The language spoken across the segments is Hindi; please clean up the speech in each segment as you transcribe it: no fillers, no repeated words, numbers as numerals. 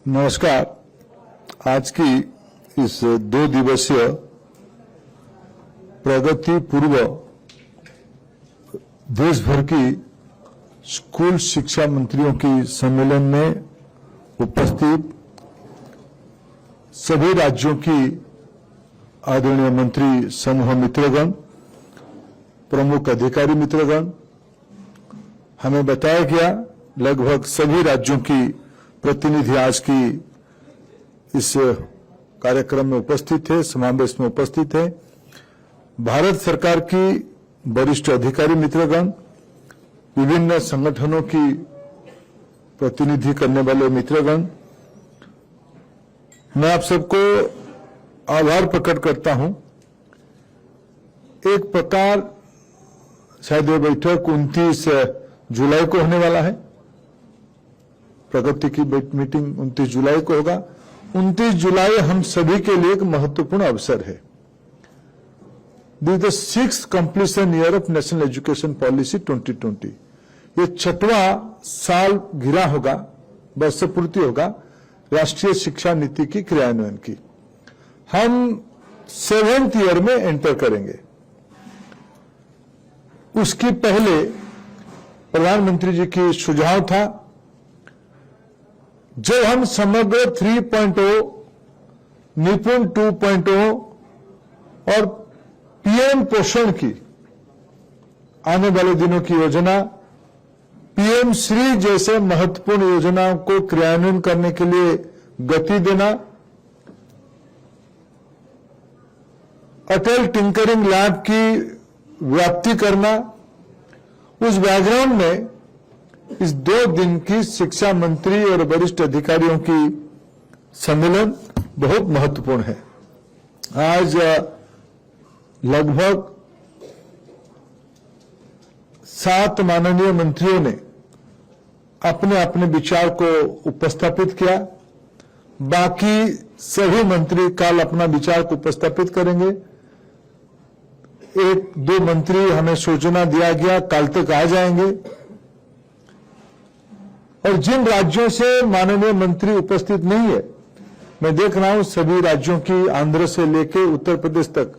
नमस्कार। आज की इस 2 दिवसीय प्रगति पूर्व देश भर की स्कूल शिक्षा मंत्रियों की सम्मेलन में उपस्थित सभी राज्यों की आदरणीय मंत्री समूह मित्रगण, प्रमुख अधिकारी मित्रगण, हमें बताया गया लगभग सभी राज्यों की प्रतिनिधि आज की इस कार्यक्रम में उपस्थित थे, समावेश में उपस्थित थे। भारत सरकार की वरिष्ठ अधिकारी मित्रगण, विभिन्न संगठनों की प्रतिनिधि करने वाले मित्रगण, मैं आप सबको आभार प्रकट करता हूं। एक प्रकार शायद ये बैठक 29 जुलाई को होने वाला है। प्रगति की मीटिंग 29 जुलाई को होगा। 29 जुलाई हम सभी के लिए एक महत्वपूर्ण अवसर है। This is the 6th completion year of national education policy 2020। ये 6वां साल घिरा होगा, वर्ष पूर्ति होगा राष्ट्रीय शिक्षा नीति की क्रियान्वयन की। हम 7th ईयर में एंटर करेंगे। उसकी पहले प्रधानमंत्री जी की सुझाव था, जब हम समग्र 3.0, निपुण 2.0 और पीएम पोषण की आने वाले दिनों की योजना, पीएम श्री जैसे महत्वपूर्ण योजनाओं को क्रियान्वयन करने के लिए गति देना, अटल टिंकरिंग लैब की व्याप्ति करना, उस बैकग्राउंड में इस 2 दिन की शिक्षा मंत्री और वरिष्ठ अधिकारियों की सम्मेलन बहुत महत्वपूर्ण है। आज लगभग 7 माननीय मंत्रियों ने अपने अपने विचार को उपस्थापित किया। बाकी सभी मंत्री कल अपना विचार को उपस्थापित करेंगे। 1-2 मंत्री हमें सूचना दिया गया कल तक आ जाएंगे। और जिन राज्यों से माननीय मंत्री उपस्थित नहीं है, मैं देख रहा हूं सभी राज्यों की, आंध्र से लेकर उत्तर प्रदेश तक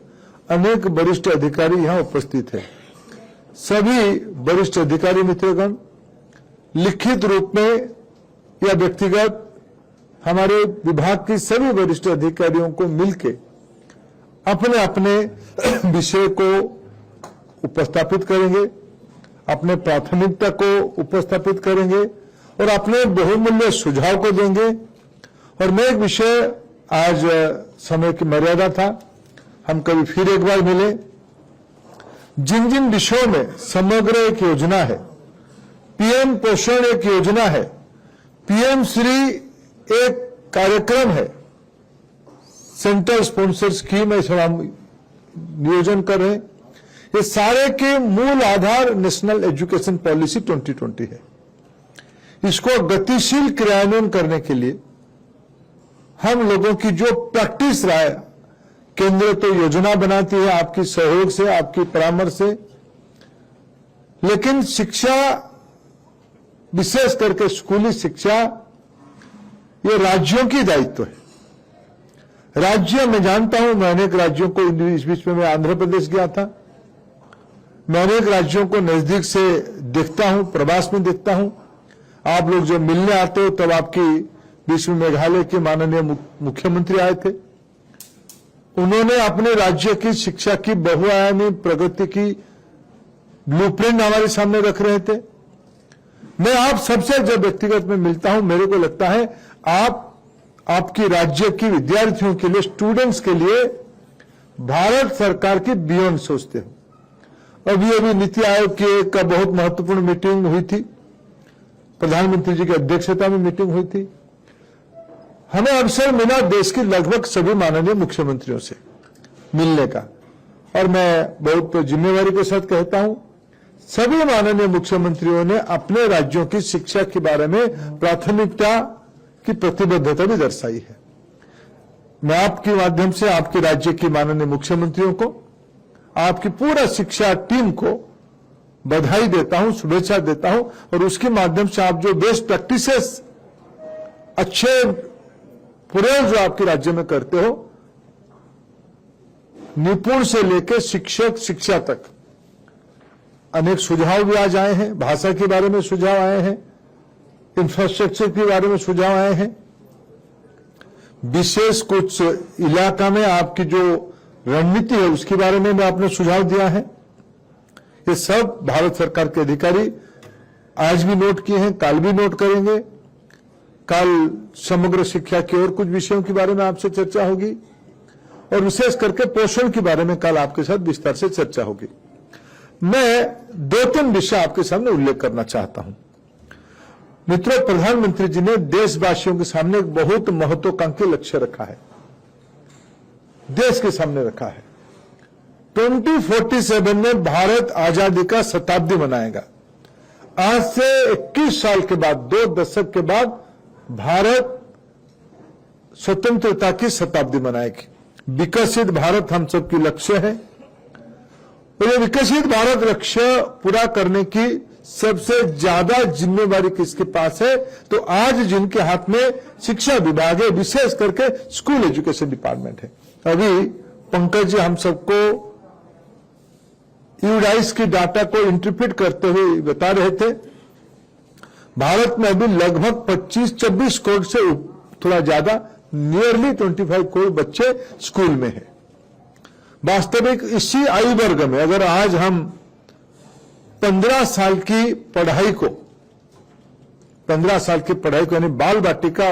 अनेक वरिष्ठ अधिकारी यहां उपस्थित हैं। सभी वरिष्ठ अधिकारी मित्रगण लिखित रूप में या व्यक्तिगत हमारे विभाग की सभी वरिष्ठ अधिकारियों को मिलकर अपने अपने विषय को उपस्थापित करेंगे, अपने प्राथमिकता को उपस्थापित करेंगे और अपने बहुमूल्य सुझाव को देंगे। और मैं एक विषय, आज समय की मर्यादा था, हम कभी फिर एक बार मिले। जिन जिन विषयों में समग्र एक योजना है, पीएम पोषण एक योजना है, पीएम श्री एक कार्यक्रम है, सेंट्रल स्पॉन्सर स्कीम है, हम नियोजन कर रहे हैं, ये सारे के मूल आधार नेशनल एजुकेशन पॉलिसी 2020 है। इसको गतिशील क्रियान्वयन करने के लिए हम लोगों की जो प्रैक्टिस रहा है, केंद्र तो योजना बनाती है आपकी सहयोग से, आपकी परामर्श से, लेकिन शिक्षा, विशेष करके स्कूली शिक्षा, ये राज्यों की दायित्व है। राज्य, मैं जानता हूं, मैं अनेक राज्यों को, इस बीच में मैं आंध्र प्रदेश गया था, मैं अनेक राज्यों को नजदीक से देखता हूं, प्रवास में देखता हूं। आप लोग जो मिलने आते हो, तब आपकी बीच में मेघालय के माननीय मुख्यमंत्री आए थे। उन्होंने अपने राज्य की शिक्षा की बहुआयामी प्रगति की ब्लूप्रिंट हमारे सामने रख रहे थे। मैं आप सबसे जब व्यक्तिगत में मिलता हूं, मेरे को लगता है आपकी राज्य की विद्यार्थियों के लिए, स्टूडेंट्स के लिए भारत सरकार की बियॉन्ड सोचते हो। अभी नीति आयोग की एक बहुत महत्वपूर्ण मीटिंग हुई थी, प्रधानमंत्री जी की अध्यक्षता में मीटिंग हुई थी। हमें अवसर मिला देश के लगभग सभी माननीय मुख्यमंत्रियों से मिलने का, और मैं बहुत जिम्मेवारी के साथ कहता हूं, सभी माननीय मुख्यमंत्रियों ने अपने राज्यों की शिक्षा के बारे में प्राथमिकता की प्रतिबद्धता भी दर्शाई है। मैं आपके माध्यम से आपके राज्य के माननीय मुख्यमंत्रियों को, आपकी पूरा शिक्षा टीम को बधाई देता हूं, शुभेच्छा देता हूं, और उसके माध्यम से आप जो बेस्ट प्रैक्टिसेस, अच्छे प्रयोग जो आपके राज्य में करते हो, निपुण से लेकर शिक्षक शिक्षा तक अनेक सुझाव भी आज आए हैं। भाषा के बारे में सुझाव आए हैं, इंफ्रास्ट्रक्चर के बारे में सुझाव आए हैं, विशेष कुछ इलाका में आपकी जो रणनीति है उसके बारे में भी आपने सुझाव दिया है। ये सब भारत सरकार के अधिकारी आज भी नोट किए हैं, कल भी नोट करेंगे। कल समग्र शिक्षा की और कुछ विषयों के बारे में आपसे चर्चा होगी और विशेष करके पोषण के बारे में कल आपके साथ विस्तार से चर्चा होगी। मैं 2-3 विषय आपके सामने उल्लेख करना चाहता हूं। मित्रों, प्रधानमंत्री जी ने देशवासियों के सामने एक बहुत महत्वाकांक्षी लक्ष्य रखा है, देश के सामने रखा है। 2047 में भारत आजादी का शताब्दी मनाएगा। आज से 21 साल के बाद, 2 दशक के बाद भारत स्वतंत्रता की शताब्दी मनाएगी। विकसित भारत हम सबकी लक्ष्य है और ये विकसित भारत लक्ष्य पूरा करने की सबसे ज्यादा जिम्मेवारी किसके पास है? तो आज जिनके हाथ में शिक्षा विभाग है, विशेष करके स्कूल एजुकेशन डिपार्टमेंट है। अभी पंकज जी हम सबको यूडाइस की डाटा को इंटरप्रेट करते हुए बता रहे थे, भारत में अभी लगभग 25-26 करोड़ से थोड़ा ज्यादा, नियरली 25 करोड़ बच्चे स्कूल में हैं। वास्तविक इसी आयु वर्ग में अगर आज हम 15 साल की पढ़ाई को यानी बाल बाटिका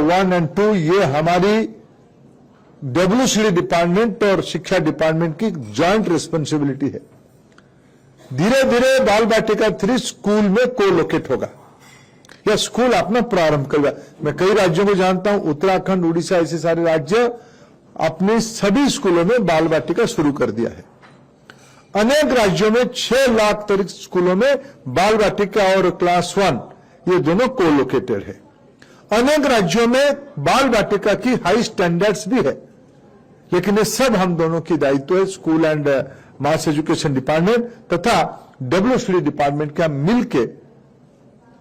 1 एंड 2, ये हमारी WCD डिपार्टमेंट और शिक्षा डिपार्टमेंट की जॉइंट रिस्पॉन्सिबिलिटी है। धीरे धीरे बाल बाटिका 3 स्कूल में कोलोकेट होगा या स्कूल अपना प्रारंभ करेगा। मैं कई राज्यों को जानता हूं, उत्तराखंड, उड़ीसा, ऐसे सारे राज्य अपने सभी स्कूलों में बाल बाटिका शुरू कर दिया है। अनेक राज्यों में 6 लाख तक स्कूलों में बाल बाटिका और क्लास 1 ये दोनों कोलोकेटेड है। अनेक राज्यों में बाल बाटिका की हाई स्टैंडर्ड्स भी है, लेकिन ये सब हम दोनों की दायित्व है, school and mass education department तथा WCD डिपार्टमेंट का मिलके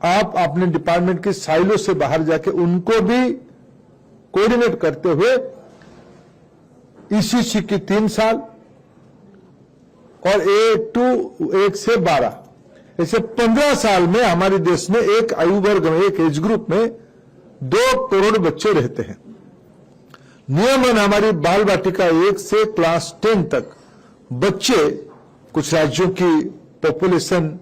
आप अपने डिपार्टमेंट के साइलो से बाहर जाके उनको भी कोऑर्डिनेट करते हुए ECC की 3 साल और A1 से 12 ऐसे 15 साल में हमारे देश में एक आयु वर्ग में, एक एज ग्रुप में 2 करोड़ बच्चे रहते हैं। नियमन हमारी बाल बाटिका 1 से क्लास 10 तक बच्चे, कुछ राज्यों की पॉपुलेशन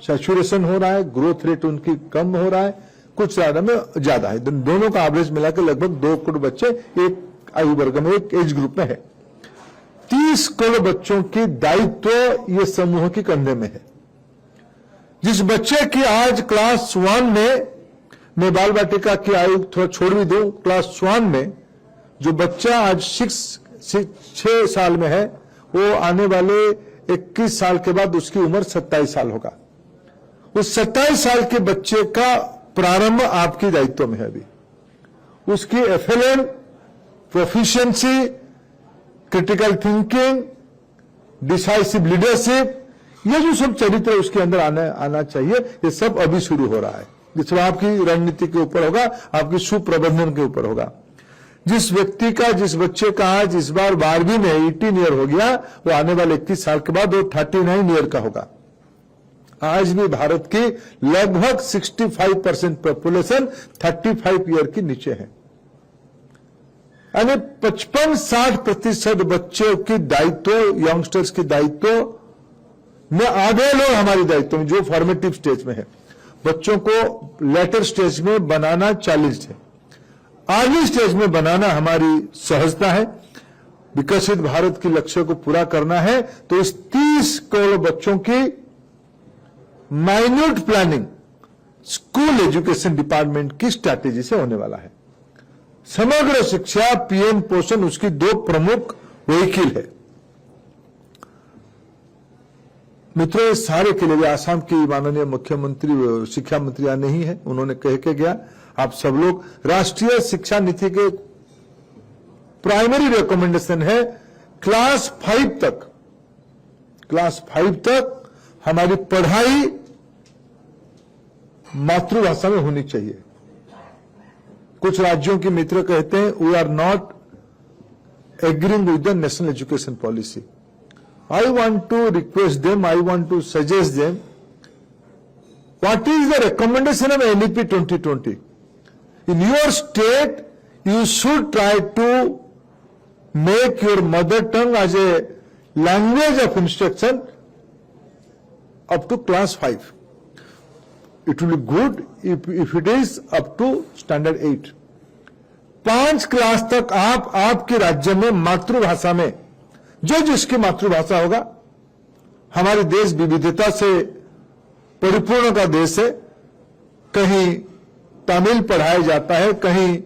सैचुरेशन हो रहा है, ग्रोथ रेट उनकी कम हो रहा है, कुछ राज्यों में ज्यादा है। दोनों का एवरेज मिलाकर लगभग 2 करोड़ बच्चे एक आयु वर्ग में, एक एज ग्रुप में है। 30 करोड़ बच्चों की दायित्व ये समूह के कंधे में है। जिस बच्चे की आज क्लास 1 में, मैं बाल बाटिका की आयु थोड़ा छोड़ भी दूं, क्लास 1 में जो बच्चा आज 6 साल में है, वो आने वाले 21 साल के बाद उसकी उम्र 27 साल होगा। उस 27 साल के बच्चे का प्रारंभ आपकी दायित्व में है। अभी उसकी FLN, proficiency, critical thinking, decisive leadership, ये जो सब चरित्र उसके अंदर आना चाहिए, ये सब अभी शुरू हो रहा है। ये सब आपकी रणनीति के ऊपर होगा, आपकी सुप्रबंधन के ऊपर होगा। जिस व्यक्ति का, जिस बच्चे का आज इस बार 12वीं में 18 ईयर हो गया, वो आने वाले 21 साल के बाद वो 39 ईयर का होगा। आज भी भारत की लगभग 65% पॉपुलेशन 35 ईयर के नीचे है, यानी 55-60% बच्चे की दायित्व, यंगस्टर्स की दायित्व में आधे लोग हमारी दायित्व में, जो फॉर्मेटिव स्टेज में है। बच्चों को लेटर स्टेज में बनाना चैलेंज है, अर्ली स्टेज में बनाना हमारी सहजता है। विकसित भारत के लक्ष्य को पूरा करना है तो इस 30 करोड़ बच्चों की minute planning school education department की स्ट्रैटेजी से होने वाला है। समग्र शिक्षा, PM पोषण उसकी 2 प्रमुख व्हीकल है। मित्रों, इस सारे के लिए आसाम की माननीय मुख्यमंत्री, शिक्षा मंत्री यहाँ नहीं है, उन्होंने कह के गया, आप सब लोग, राष्ट्रीय शिक्षा नीति के प्राइमरी रिकमेंडेशन है क्लास 5 तक हमारी पढ़ाई मातृभाषा में होनी चाहिए। कुछ राज्यों के मित्र कहते हैं we are not agreeing with the national education policy. I want to request them, I want to suggest them, what is the recommendation of NEP 2020? In your state, you should try to make your mother tongue as a language of instruction up to class 5. It will be good if it is up to standard 8. 5 class तक आप आपके राज्य में मातृभाषा में, जो जिसकी मातृभाषा होगा, हमारे देश विविधता से परिपूर्ण का देश है. कहीं तमिल पढ़ाया जाता है, कहीं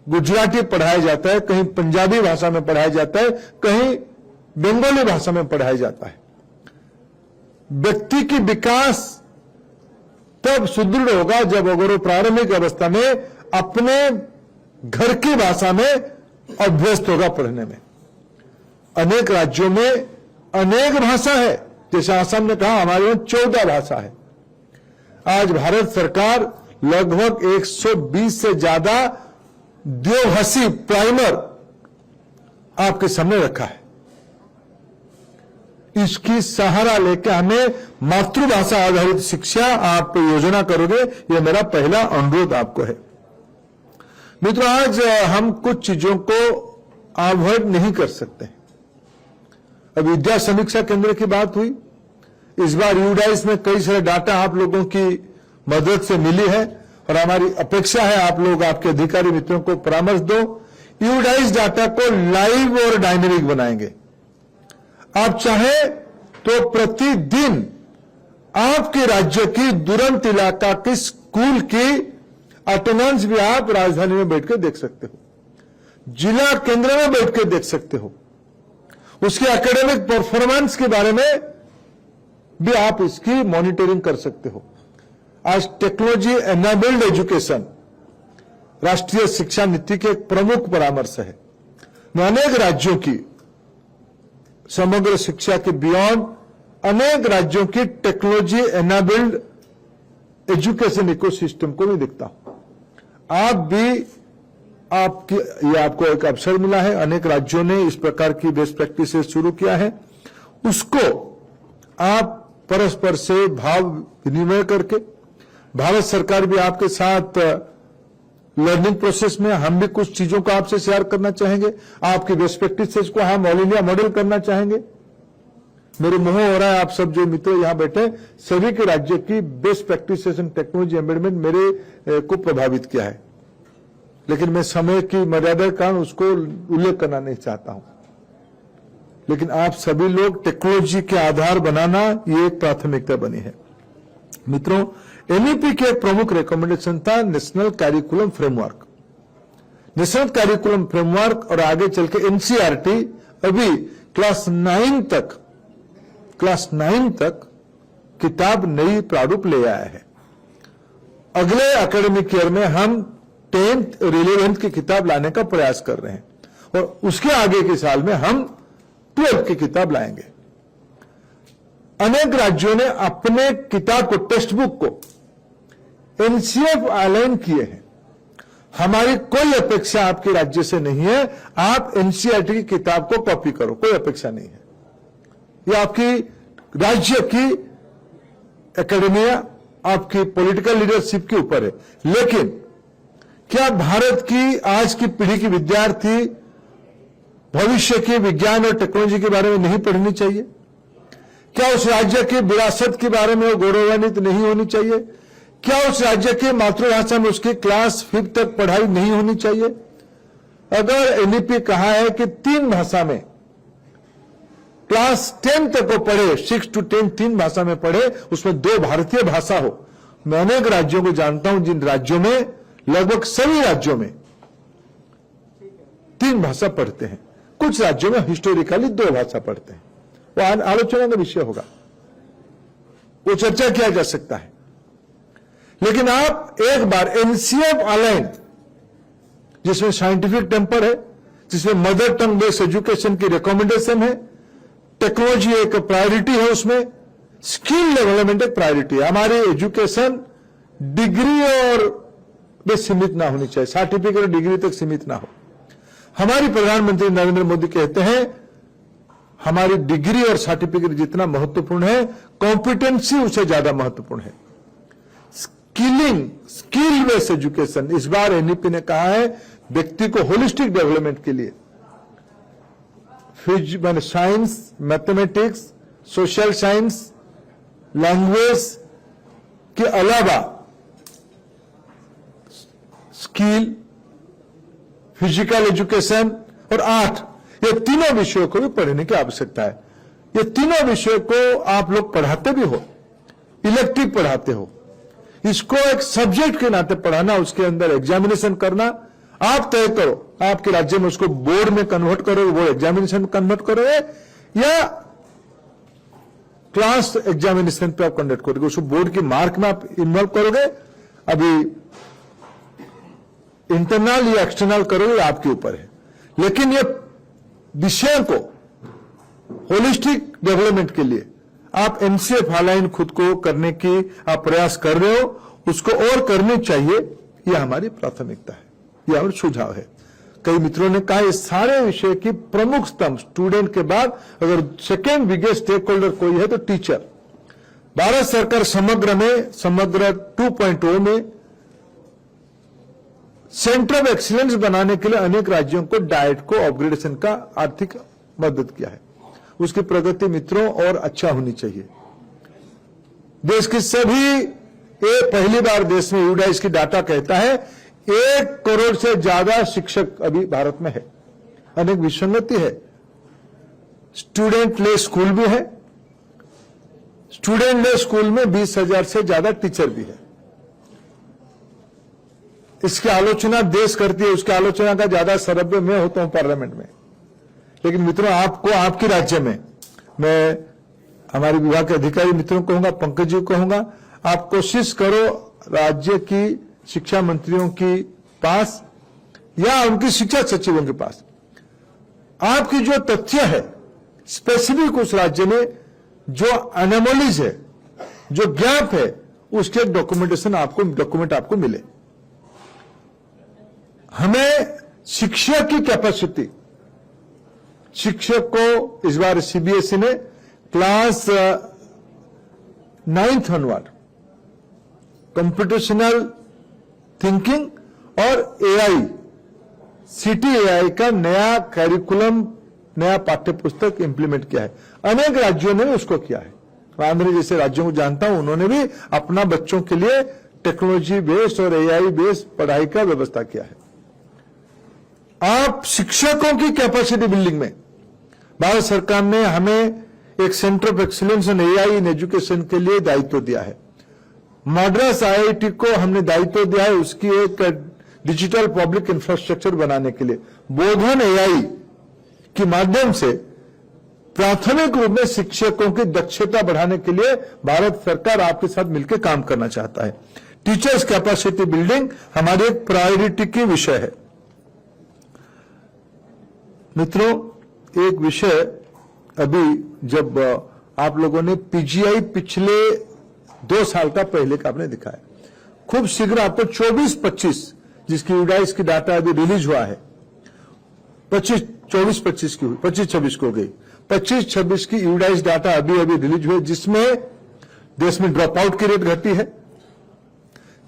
गुजराती पढ़ाया जाता है, कहीं पंजाबी भाषा में पढ़ाया जाता है, कहीं बंगाली भाषा में पढ़ाया जाता है. व्यक्ति की विकास तब सुदृढ़ होगा जब अगर वो प्रारंभिक अवस्था में अपने घर की भाषा में अभ्यस्त होगा पढ़ने में. अनेक राज्यों में अनेक भाषा है, जैसे आसाम ने कहा हमारे यहां 14 भाषा है. आज भारत सरकार लगभग 120 से ज्यादा द्विभाषी प्राइमर आपके सामने रखा है. इसकी सहारा लेकर हमें मातृभाषा आधारित शिक्षा आप योजना करोगे, यह मेरा पहला अनुरोध आपको है. मित्रों, आज हम कुछ चीजों को अवॉइड नहीं कर सकते. अब विद्या समीक्षा केंद्र की बात हुई. इस बार यूडाइस में कई सारे डाटा आप लोगों की मदद से मिली है और हमारी अपेक्षा है आप लोग आपके अधिकारी मित्रों को परामर्श दो. यूडाइस डाटा को लाइव और डायनेमिक बनाएंगे. आप चाहे तो प्रतिदिन आपके राज्य की दुरंत इलाका की स्कूल की अटेंडेंस भी आप राजधानी में बैठ के देख सकते हो, जिला केंद्र में बैठ के देख सकते हो. उसके एकेडमिक परफॉर्मेंस के बारे में भी आप इसकी मॉनिटरिंग कर सकते हो. आज टेक्नोलॉजी एनेबल्ड एजुकेशन राष्ट्रीय शिक्षा नीति के एक प्रमुख परामर्श है. अनेक राज्यों की समग्र शिक्षा के बियॉन्ड अनेक राज्यों की टेक्नोलॉजी एनेबल्ड एजुकेशन इकोसिस्टम को मैं देखता हूं. आप भी ये आपको एक अवसर मिला है. अनेक राज्यों ने इस प्रकार की बेस्ट प्रैक्टिसेस शुरू किया है. उसको आप परस्पर से भाव विनिमय करके, भारत सरकार भी आपके साथ लर्निंग प्रोसेस में, हम भी कुछ चीजों को आपसे शेयर करना चाहेंगे. आपकी बेस्ट प्रैक्टिसेस को हम ऑल इंडिया मॉडल करना चाहेंगे. मेरे मोह हो रहा है आप सब जो मित्र यहां बैठे सभी के राज्य की best practices and technology embedment मेरे को प्रभावित किया है, लेकिन मैं समय की मर्यादा के कारण उसको उल्लेख करना नहीं चाहता हूं. लेकिन आप सभी लोग टेक्नोलॉजी के आधार बनाना ये एक प्राथमिकता बनी है. मित्रों, एनईपी के एक प्रमुख रिकमेंडेशन था national curriculum framework. National curriculum framework और आगे चल के एनसीईआरटी अभी क्लास 9 तक किताब नई प्रारूप ले आया है. अगले एकेडमिक ईयर में हम 10th रिलेवेंट की किताब लाने का प्रयास कर रहे हैं और उसके आगे के साल में हम 12th की किताब लाएंगे. अनेक राज्यों ने अपने किताब को, टेक्स्ट बुक को एनसीएफ अलाइन किए हैं. हमारी कोई अपेक्षा आपके राज्य से नहीं है. आप एनसीईआरटी की किताब को कॉपी करो, कोई अपेक्षा नहीं है. ये आपकी राज्य की एकेडमिया, आपकी पॉलिटिकल लीडरशिप के ऊपर है. लेकिन क्या भारत की आज की पीढ़ी की विद्यार्थी भविष्य के विज्ञान और टेक्नोलॉजी के बारे में नहीं पढ़नी चाहिए? क्या उस राज्य की विरासत के बारे में वो गौरवान्वित नहीं होनी चाहिए? क्या उस राज्य की मातृभाषा में उसकी क्लास 5 तक पढ़ाई नहीं होनी चाहिए? अगर एनईपी कहा है कि 3 भाषा में क्लास 10 तक को पढ़े, 6 to 10 3 भाषा में पढ़े, उसमें 2 भारतीय भाषा हो. मैं अनेक राज्यों को जानता हूं जिन राज्यों में, लगभग सभी राज्यों में 3 भाषा पढ़ते हैं. कुछ राज्यों में हिस्टोरिकली 2 भाषा पढ़ते हैं. वो आलोचना का विषय होगा, वो चर्चा किया जा सकता है. लेकिन आप एक बार एनसीएफ अलाइन, जिसमें साइंटिफिक टेम्पर है, जिसमें मदर टंग बेस्ड एजुकेशन की रिकमेंडेशन है, टेक्नोलॉजी एक प्रायोरिटी है, उसमें स्किल डेवलपमेंट एक प्रायोरिटी है. हमारी एजुकेशन डिग्री और वे सीमित ना होनी चाहिए, सर्टिफिकेट और डिग्री तक सीमित ना हो। हमारी प्रधानमंत्री नरेंद्र मोदी कहते हैं हमारी डिग्री और सर्टिफिकेट जितना महत्वपूर्ण है, कॉम्पिटेंसी उससे ज्यादा महत्वपूर्ण है। स्किल बेस्ड एजुकेशन, इस बार एनईपी ने कहा है व्यक्ति को होलिस्टिक डेवलपमेंट के लिए मैंने science, mathematics, social science, language के अलावा स्किल, फिजिकल एजुकेशन और आर्ट, ये तीनों विषयों को भी पढ़ने की आवश्यकता है। ये तीनों विषयों को आप लोग पढ़ाते भी हो, इलेक्टिव पढ़ाते हो, इसको एक सब्जेक्ट के नाते पढ़ाना, उसके अंदर एग्जामिनेशन करना, आप तय करो आपके राज्य में उसको बोर्ड में कन्वर्ट करोगे, बोर्ड एग्जामिनेशन में कन्वर्ट करोगे या क्लास एग्जामिनेशन पे आप कंडक्ट करोगे, उसको बोर्ड की मार्क में आप इन्वॉल्व करोगे, अभी इंटरनल या एक्सटर्नल करोगे आपके ऊपर है। लेकिन ये विषय को होलिस्टिक डेवलपमेंट के लिए आप एनसीएफ हालाइन खुद को करने की आप प्रयास कर रहे हो, उसको और करनी चाहिए, यह हमारी प्राथमिकता है, यह हमारा सुझाव है। कई मित्रों ने कहा ये सारे विषय की प्रमुख स्तंभ स्टूडेंट के बाद अगर सेकेंड बिगेस्ट स्टेक होल्डर कोई है तो टीचर। भारत सरकार समग्र 2.0 में सेंटर ऑफ एक्सीलेंस बनाने के लिए अनेक राज्यों को डाइट को अपग्रेडेशन का आर्थिक मदद किया है। उसकी प्रगति मित्रों और अच्छा होनी चाहिए। देश की सभी, ये पहली बार देश में यूडाइस की डाटा कहता है 1 करोड़ से ज्यादा शिक्षक अभी भारत में है। अनेक विसंगति है, स्टूडेंट ले स्कूल भी है, स्टूडेंट ले स्कूल में 20,000 से ज्यादा टीचर भी है। इसकी आलोचना देश करती है, उसकी आलोचना का ज्यादा सरब मैं होता हूं पार्लियामेंट में। लेकिन मित्रों आपको आपके राज्य में, मैं हमारे विभाग के अधिकारी मित्रों को कहूंगा, पंकज जी को कहूंगा, आप कोशिश करो राज्य की शिक्षा मंत्रियों के पास या उनकी शिक्षा सचिवों के पास आपकी जो तथ्य है स्पेसिफिक उस राज्य में जो एनोमलीज है, जो गैप है, उसके डॉक्यूमेंट आपको मिले। हमें शिक्षक की कैपेसिटी, शिक्षक को इस बार सीबीएसई ने class 9th onward computational thinking और एआई, CTAI का नया कैरिकुलम, नया पाठ्य पुस्तक इंप्लीमेंट किया है। अनेक राज्यों ने उसको किया है। आंध्र जैसे राज्यों को जानता हूं, उन्होंने भी अपना बच्चों के लिए टेक्नोलॉजी बेस्ड और एआई बेस्ड पढ़ाई का व्यवस्था किया है। आप शिक्षकों की कैपेसिटी बिल्डिंग में भारत सरकार ने हमें एक centre of excellence in AI in education के लिए दायित्व दिया है। मद्रास IIT को हमने दायित्व दिया है उसकी एक डिजिटल पब्लिक इंफ्रास्ट्रक्चर बनाने के लिए। बोधन एआई के माध्यम से प्राथमिक रूप में शिक्षकों की दक्षता बढ़ाने के लिए भारत सरकार आपके साथ मिलकर काम करना चाहता है। टीचर्स कैपेसिटी बिल्डिंग हमारी एक प्रायोरिटी की विषय है। मित्रों, एक विषय अभी जब आप लोगों ने पीजीआई पिछले 2 साल का पहले का आपने दिखाया, खूब शीघ्र आपको 24-25 जिसकी यूडाइस की डाटा अभी रिलीज हुआ है, 24-25 की हुई, 25-26 को गई, 25-26 की यूडाइस डाटा अभी रिलीज हुई, जिसमें देश में ड्रॉप आउट की रेट घटी है,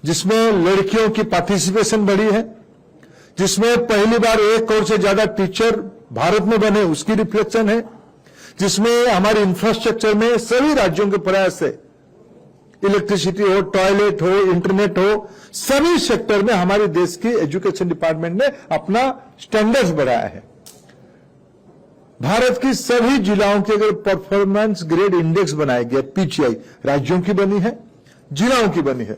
जिसमें लड़कियों की पार्टिसिपेशन बढ़ी है, जिसमें पहली बार 1 करोड़ से ज्यादा टीचर भारत में बने, उसकी रिफ्लेक्शन है, जिसमें हमारे इंफ्रास्ट्रक्चर में सभी राज्यों के प्रयास से इलेक्ट्रिसिटी हो, टॉयलेट हो, इंटरनेट हो, सभी सेक्टर में हमारे देश की एजुकेशन डिपार्टमेंट ने अपना स्टैंडर्ड्स बढ़ाया है। भारत की सभी जिलाओं के अगर परफॉर्मेंस ग्रेड इंडेक्स बनाया गया, पीजीआई राज्यों की बनी है, जिलाओं की बनी है।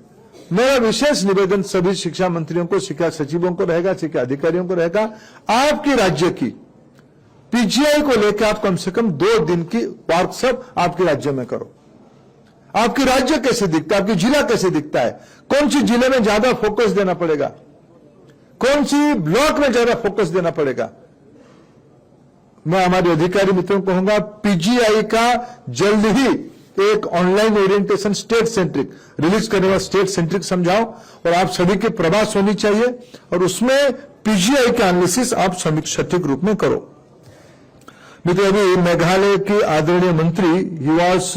मेरा विशेष निवेदन सभी शिक्षा मंत्रियों को, शिक्षा सचिवों को रहेगा, शिक्षा अधिकारियों को रहेगा, आपके राज्य की पीजीआई को लेकर आप कम से कम 2 दिन की वर्कशॉप आपके राज्य में करो। आपके राज्य कैसे दिखता है, आपकी जिला कैसे दिखता है, कौन सी जिले में ज्यादा फोकस देना पड़ेगा, कौन सी ब्लॉक में ज्यादा फोकस देना पड़ेगा। मैं हमारे अधिकारी मित्रों को कहूंगा पीजीआई का जल्द ही एक online orientation state centric release करने वाला स्टेट सेंट्रिक समझाओ, और आप सभी की प्रभास होनी चाहिए, और उसमें पीजीआई का एनालिसिस आप सटीक रूप में करो। मित्रों, अभी मेघालय की आदरणीय मंत्री he was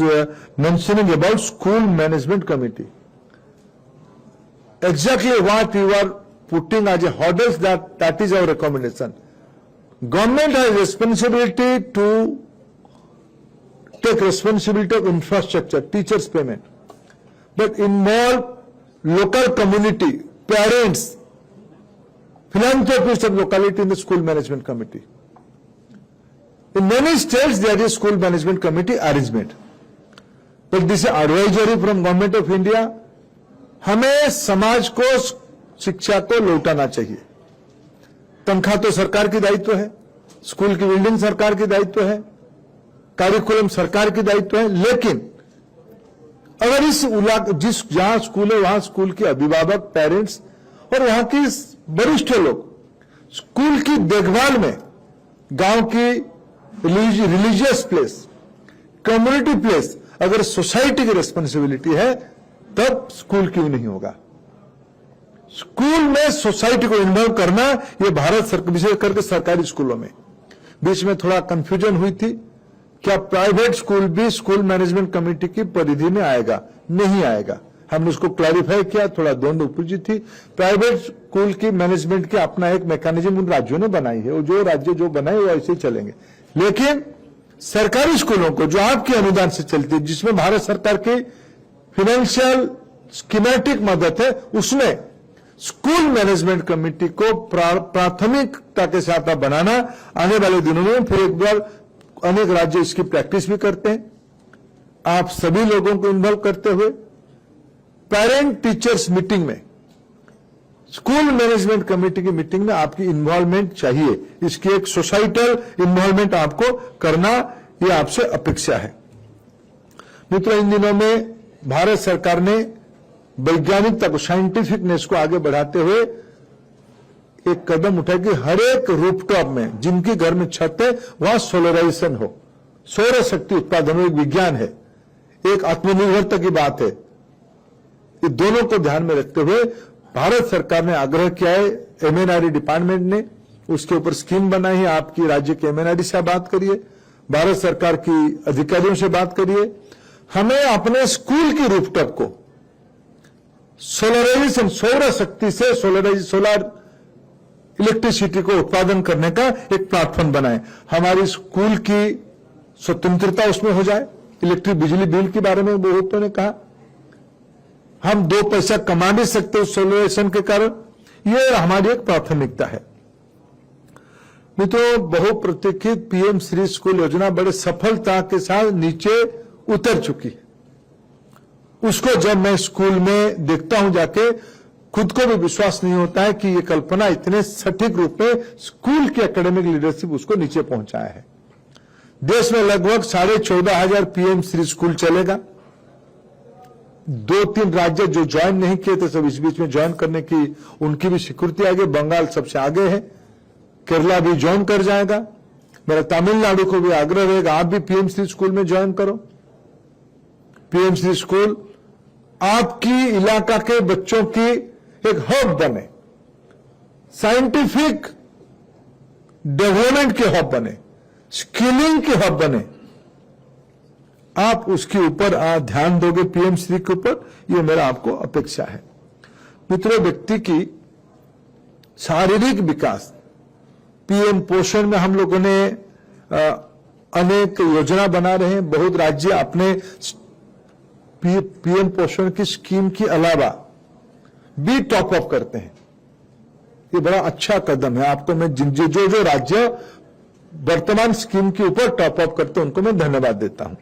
mentioning about school management committee, exactly what you are putting as a hurdles, that is our recommendation. Government has responsibility to take responsibility of infrastructure, teachers payment, but involve local community, parents, philanthropists of locality in the school management committee. In many states there is school management committee arrangement, but this is advisory from Government of India. हमें समाज को शिक्षा को लौटाना चाहिए। तनख्वाह तो सरकार की दायित्व है, स्कूल की बिल्डिंग सरकार की दायित्व है, कार्यकुलम सरकार की दायित्व है, लेकिन अगर इस जिस जहां स्कूल है वहां स्कूल के अभिभावक, पेरेंट्स और वहां की वरिष्ठ लोग स्कूल की देखभाल में गांव की रिलीजियस प्लेस, कम्युनिटी प्लेस अगर सोसाइटी की रिस्पॉन्सिबिलिटी है, तब स्कूल क्यों नहीं होगा। स्कूल में सोसाइटी को इन्वॉल्व करना, यह भारत सरकार, विशेष करके सरकारी स्कूलों में बीच में थोड़ा कंफ्यूजन हुई थी, क्या प्राइवेट स्कूल भी स्कूल मैनेजमेंट कमेटी की परिधि में आएगा? नहीं आएगा। हमने उसको क्लैरिफाई किया, थोड़ा द्वंद उपजी थी। प्राइवेट स्कूल की मैनेजमेंट की अपना एक मैकेनिज्म उन राज्यों ने बनाई है, जो राज्य जो बनाए वो ऐसे ही चलेंगे, लेकिन सरकारी स्कूलों को जो आपके अनुदान से चलती है, जिसमें भारत सरकार की फाइनेंशियल स्कीमेटिक मदद है, उसमें स्कूल मैनेजमेंट कमेटी को प्राथमिकता के साथ बनाना आने वाले दिनों में, फिर एक बार अनेक राज्य इसकी प्रैक्टिस भी करते हैं। आप सभी लोगों को इन्वॉल्व करते हुए पेरेंट टीचर्स मीटिंग में, स्कूल मैनेजमेंट कमेटी की मीटिंग में आपकी इन्वॉल्वमेंट चाहिए। इसकी एक सोसाइटल इन्वॉल्वमेंट आपको करना, यह आपसे अपेक्षा है। मित्रों, इन दिनों में भारत सरकार ने वैज्ञानिकता को, साइंटिफिकनेस को आगे बढ़ाते हुए एक कदम उठाया कि हर एक रूफटॉप में, जिनके घर में छत है, वहां सोलराइजेशन हो, सौर शक्ति उत्पादन हो। एक विज्ञान है, एक आत्मनिर्भरता की बात है। ये दोनों को ध्यान में रखते हुए भारत सरकार ने आग्रह किया है, एमएनआरई डिपार्टमेंट ने उसके ऊपर स्कीम बनाई है। आपकी राज्य के एमएनआरई से बात करिए, भारत सरकार की अधिकारियों से बात करिए। हमें अपने स्कूल की रूफटॉप को सोलराइजेशन, सौर शक्ति से सोलर इलेक्ट्रिसिटी को उत्पादन करने का एक प्लेटफॉर्म बनाए। हमारी स्कूल की स्वतंत्रता उसमें हो जाए। इलेक्ट्रिक बिजली बिल के बारे में बहुतों ने कहा, हम 2 पैसा कमा भी सकते हैं सोलराइजेशन के कारण। यह हमारी एक प्राथमिकता है। मित्रों, बहुप्रतीक्षित पीएम श्री स्कूल योजना बड़े सफलता के साथ नीचे उतर चुकी है। उसको जब मैं स्कूल में देखता हूं जाके, खुद को भी विश्वास नहीं होता है कि ये कल्पना इतने सटीक रूप में स्कूल की एकेडमिक लीडरशिप उसको नीचे पहुंचाया है। देश में लगभग 14,500 पीएम श्री स्कूल चलेगा। 2-3 राज्य जो ज्वाइन नहीं किए थे, सब इस बीच में ज्वाइन करने की उनकी भी स्वीकृति आगे। बंगाल सबसे आगे है, केरला भी ज्वाइन कर जाएगा। मेरा तमिलनाडु को भी आग्रह रहेगा, आप भी पीएम श्री स्कूल में ज्वाइन करो। पीएम श्री स्कूल आपकी इलाका के बच्चों की एक हब बने, साइंटिफिक डेवलपमेंट के हब बने, स्किलिंग के हब बने। आप उसके ऊपर ध्यान दोगे, पीएम श्री के ऊपर, यह मेरा आपको अपेक्षा है। मित्रों, व्यक्ति की शारीरिक विकास, पीएम पोषण में हम लोगों ने अनेक योजना बना रहे हैं। बहुत राज्य अपने पीएम पोषण की स्कीम के अलावा भी टॉप अप करते हैं। ये बड़ा अच्छा कदम है। आपको मैं जो राज्य वर्तमान स्कीम के ऊपर टॉप अप करते हैं, उनको मैं धन्यवाद देता हूं।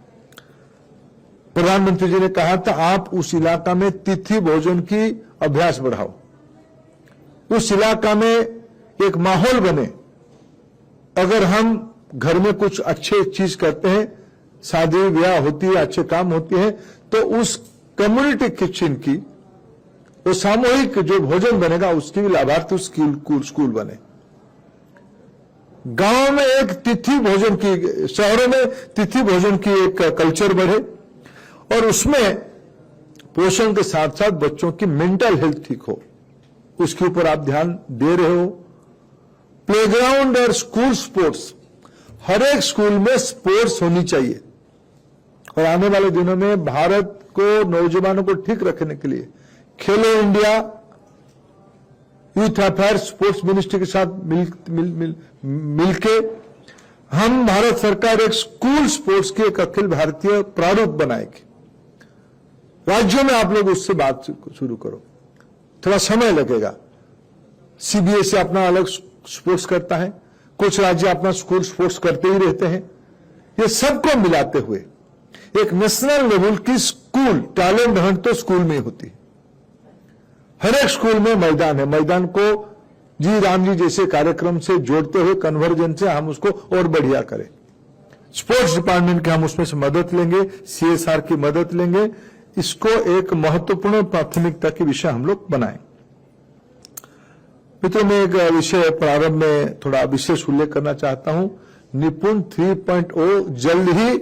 प्रधानमंत्री जी ने कहा था, आप उस इलाका में तिथि भोजन की अभ्यास बढ़ाओ, उस इलाका में एक माहौल बने। अगर हम घर में कुछ अच्छे चीज करते हैं, शादी ब्याह होती है, अच्छे काम होते हैं, तो उस कम्युनिटी किचन की, वो सामूहिक जो भोजन बनेगा, उसकी भी लाभार्थी स्कूल बने। गांव में एक तिथि भोजन की, शहरों में तिथि भोजन की एक कल्चर बढ़े। और उसमें पोषण के साथ साथ बच्चों की मेंटल हेल्थ ठीक हो, उसके ऊपर आप ध्यान दे रहे हो। प्लेग्राउंड और स्कूल स्पोर्ट्स, हर एक स्कूल में स्पोर्ट्स होनी चाहिए। और आने वाले दिनों में भारत को, नौजवानों को ठीक रखने के लिए खेलो India, youth affair, sports ministry के साथ मिलके हम, भारत सरकार एक स्कूल स्पोर्ट्स की एक अखिल भारतीय प्रारूप बनाएगी। राज्यों में आप लोग उससे बात शुरू करो, थोड़ा समय लगेगा। सीबीएसई अपना अलग स्पोर्ट्स करता है, कुछ राज्य अपना स्कूल स्पोर्ट्स करते ही रहते हैं। ये सबको मिलाते हुए एक नेशनल लेवल की स्कूल टैलेंट हंट तो स्कूल में ही होती है। हर एक स्कूल में मैदान है, मैदान को जी राम जी जैसे कार्यक्रम से जोड़ते हुए कन्वर्जन से हम उसको और बढ़िया करें। स्पोर्ट्स डिपार्टमेंट के हम उसमें से मदद लेंगे, सीएसआर की मदद लेंगे, इसको एक महत्वपूर्ण प्राथमिकता की विषय हम लोग बनाएं। मित्रों, मैं एक विषय प्रारंभ में थोड़ा विशेष उल्लेख करना चाहता हूं। निपुण 3.0 जल्द ही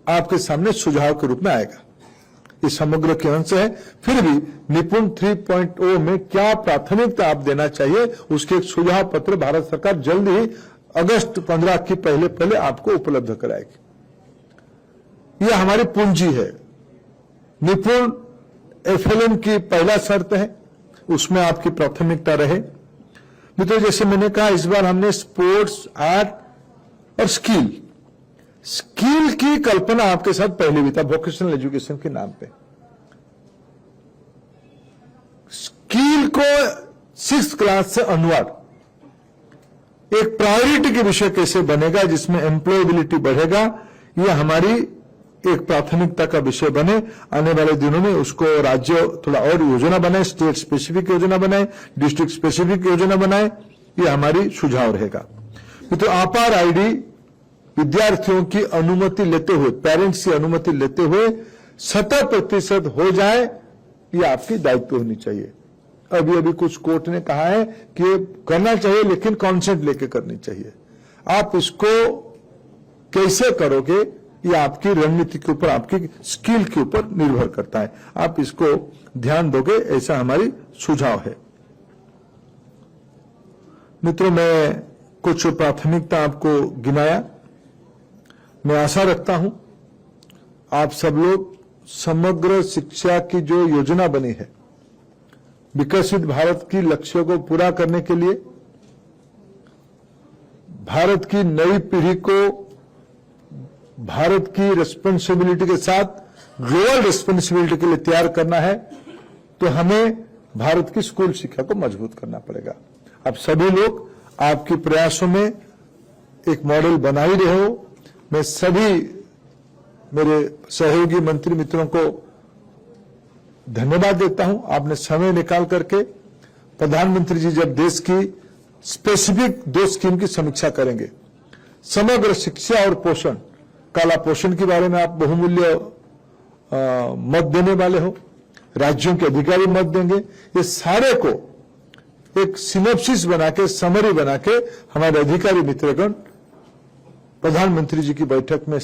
आपके सामने सुझाव के रूप में आएगा। ये समग्र के अंश है, फिर भी निपुण 3.0 में क्या प्राथमिकता आप देना चाहिए, उसके एक सुझाव पत्र भारत सरकार जल्द ही अगस्त 15 की पहले आपको उपलब्ध कराएगी। यह हमारी पूंजी है। निपुण एफएलएम की पहला शर्त है, उसमें आपकी प्राथमिकता रहे। मित्रों, जैसे मैंने कहा, इस बार हमने स्पोर्ट्स, आर्ट और स्किल की कल्पना आपके साथ पहले भी था, वोकेशनल एजुकेशन के नाम पे। स्किल को 6th क्लास से अनवर्ड एक प्रायोरिटी के विषय कैसे बनेगा, जिसमें एम्प्लॉयबिलिटी बढ़ेगा, यह हमारी एक प्राथमिकता का विषय बने। आने वाले दिनों में उसको राज्य थोड़ा और योजना बनाए, स्टेट स्पेसिफिक योजना बनाए, डिस्ट्रिक्ट स्पेसिफिक योजना बनाए, यह हमारी सुझाव रहेगा। तो आपार आईडी विद्यार्थियों की अनुमति लेते हुए, पेरेंट्स की अनुमति लेते हुए 100% हो जाए, यह आपकी दायित्व होनी चाहिए। अभी कुछ कोर्ट ने कहा है कि करना चाहिए, लेकिन कॉन्सेंट लेके करनी चाहिए। आप इसको कैसे करोगे, यह आपकी रणनीति के ऊपर, आपकी स्किल के ऊपर निर्भर करता है। आप इसको ध्यान दोगे, ऐसा हमारी सुझाव है। मित्रों, मैं कुछ प्राथमिकता आपको गिनाया। मैं आशा रखता हूं आप सब लोग समग्र शिक्षा की जो योजना बनी है, विकसित भारत की लक्ष्यों को पूरा करने के लिए, भारत की नई पीढ़ी को भारत की रिस्पांसिबिलिटी के साथ ग्लोबल रिस्पांसिबिलिटी के लिए तैयार करना है, तो हमें भारत की स्कूल शिक्षा को मजबूत करना पड़ेगा। आप सभी लोग आपके प्रयासों में एक मॉडल बना ही रहे हो। मैं सभी मेरे सहयोगी मंत्री मित्रों को धन्यवाद देता हूं। आपने समय निकाल करके, प्रधानमंत्री जी जब देश की स्पेसिफिक 2 स्कीम की समीक्षा करेंगे, समग्र शिक्षा और पोषण, काला पोषण के बारे में आप बहुमूल्य मत देने वाले हो, राज्यों के अधिकारी मत देंगे, ये सारे को एक सिनॉप्सिस बना के, समरी बना के हमारे अधिकारी मित्रगण प्रधानमंत्री जी की बैठक में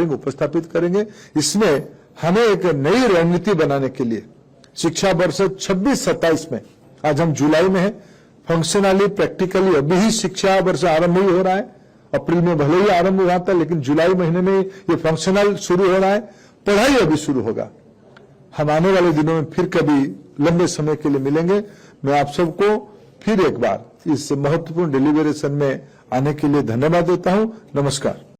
उपस्थापित करेंगे। इसमें हमें एक नई रणनीति बनाने के लिए शिक्षा वर्ष 26-27 में, आज हम जुलाई में है, फंक्शनली प्रैक्टिकली अभी ही शिक्षा वर्ष आरंभ ही हो रहा है। अप्रैल में भले ही आरंभ हुआ था, लेकिन जुलाई महीने में ये फंक्शनल शुरू हो रहा है, पढ़ाई अभी शुरू होगा। हम आने वाले दिनों में फिर कभी लंबे समय के लिए मिलेंगे। मैं आप सबको फिर एक बार इस महत्वपूर्ण डिलीवरेशन में आने के लिए धन्यवाद देता हूं। नमस्कार।